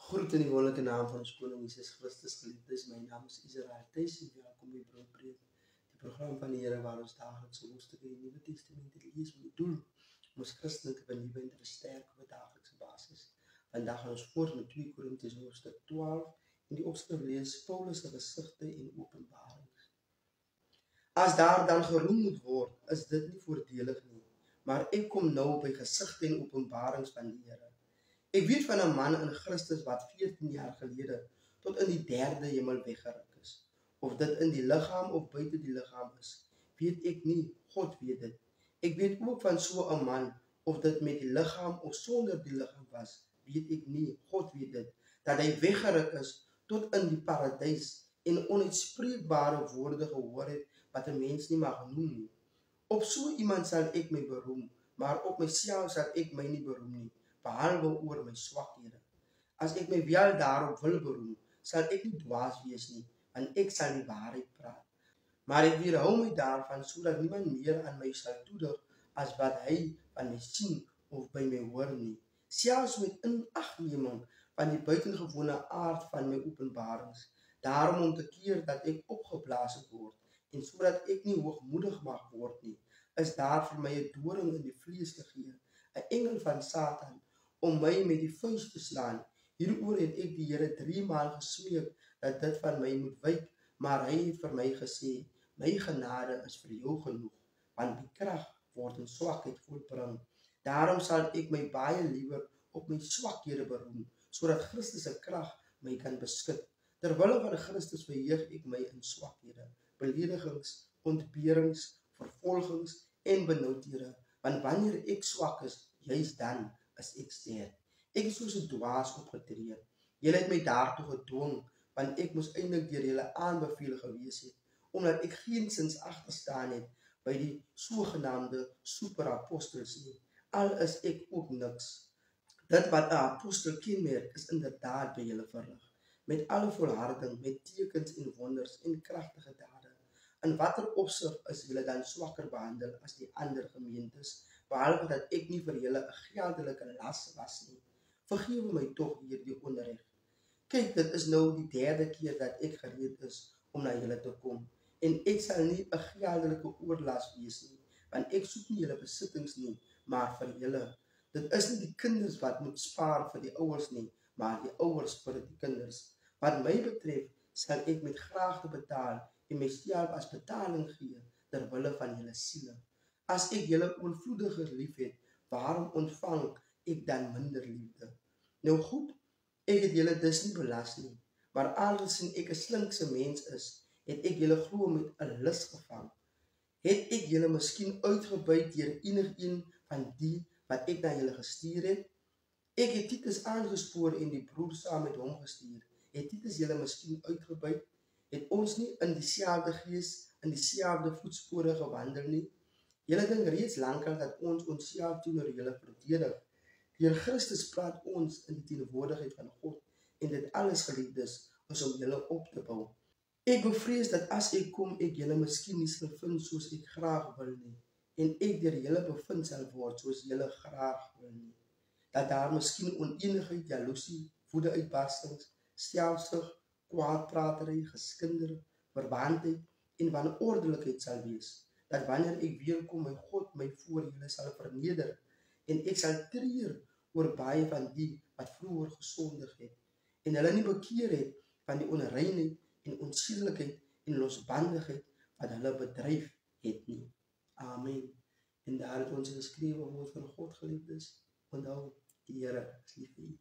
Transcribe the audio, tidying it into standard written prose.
Groet in die wonderlijke naam van ons koning Jesus Christus, geliefdes. My naam is Israel Thijs en welkom by Broodbreek, die program van die Here waar ons dagelijks hoofstukke in die Nuwe Testament lees met die doel om ons Christen te vernuwe en te versterk op 'n daaglikse basis. Vandag gaan ons voort met 2 Korintiërs hoofstuk 12 en die opskrif lees Paulus se gesigte en openbarings. As daar dan geroem moet word, is dit nie voordelig nie, maar ek kom nou by gesigte en openbarings van die Here. Ek weet van 'n man in Christus wat 14 jaar gelede tot in die 3de hemel weggeruk is. Of dit in die liggaam of buite die liggaam is, weet ek nie, God weet dit. Ek weet ook van so 'n man, of dit met die liggaam of sonder die liggaam was, weet ek nie, God weet dit, dat hy weggeruk is tot in die paradys en onuitspreekbare woorde gehoor het wat 'n mens nie mag noem nie. Op so iemand sal ek my beroem, maar op myself sal ek my nie beroem nie, behalwe oor my swakhede. As ek my wel daarop wil beroem, sal ek nie dwaas wees nie, want ek sal die waarheid praat. Maar ek weerhou my daarvan, sodat niemand meer aan my sal toedig as wat hy van my sien of by my hoor nie. Selfs met inagneming van die buitengewone aard van my openbarings, daarom om te keer dat ek opgeblaas word, en sodat ek nie hoogmoedig mag word nie, is daar vir my 'n doring in die vlees gegee, 'n engel van Satan, om my met die vuist te slaan. Hieroor het ek die Here 3 maal gesmeek dat dit van my moet wyk, maar hy het vir my gesê, my genade is vir jou genoeg, want die krag word in swakheid volbring. Daarom sal ek my baie liewer op my swakhede beroem, sodat Christus se krag my kan beskik. Terwille van Christus verheug ek my in swakhede, beledigings, ontberings, vervolgings en benoudhede, want wanneer ek swak is, juis dan is ek sterk. Ek is soos 'n dwaas opgetree. Julle het my daartoe gedwing, want ek moes eintlik deur julle aanbeveel gewees het, omdat ek geensins agterstaan het by die sogenaamde superapostels nie, al is ek ook niks. Dit wat 'n apostel kenmerk is inderdaad by julle verrig, met alle volharding, met tekens en wonders en kragtige dade. In watter opsig is julle dan swakker behandel as die ander gemeentes, behalwe dat ek nie vir julle 'n geldelike las was nie? Vergewe my tog hierdie onreg. Kyk, dit is nou die 3de keer dat ek gereed is om na julle te kom, en ek sal nie 'n geldelike oorlas wees nie, want ek soek nie julle besittings nie, maar vir julle. Dit is nie die kinders wat moet spaar vir die ouers nie, maar die ouers vir die kinders. Wat my betref, sal ek met graagte betaal en myself as betaling gee ter wille van julle siele. As ek julle oorvloediger liefhet, waarom ontvang ek dan minder liefde? Nou goed, ek het julle dus nie belas nie, maar aangesien ek 'n slinkse mens is, het ek julle glo met 'n lus gevang. Het ek julle miskien uitgebuit deur enigeen van die wat ek na julle gestuur het? Ek het Titus aangespoor en die broer saam met hom gestuur. Het Titus julle miskien uitgebuit? Het ons nie in dieselfde gees, in dieselfde voetspore gewandel nie? Julle dink reeds lankal dat ons onsself teenoor julle verdedig. Deur Christus praat ons in die teenwoordigheid van God, en dit alles, geliefdes, is om julle op te bou. Ek bevrees dat as ek kom, ek julle miskien nie sal vind soos ek graag wil nie, en ek deur julle bevind sal word soos julle graag wil nie. Dat daar miskien onenigheid, jaloesie, woedeuitbarstings, selfsug, kwaadpratery, geskinder, verwaandheid en wanordelijkheid sal wees. Dat wanneer ek weer kom, my God my voor julle sal verneder, en ek sal treur oor baie van die wat vroeër gesondig het, en hulle nie bekeer het van die onreinheid en onsedelikheid en losbandigheid wat hulle bedryf het nie. Amen. En daar het ons geskrewe woord van God, geliefdes. Onthou, die Here is lief vir u.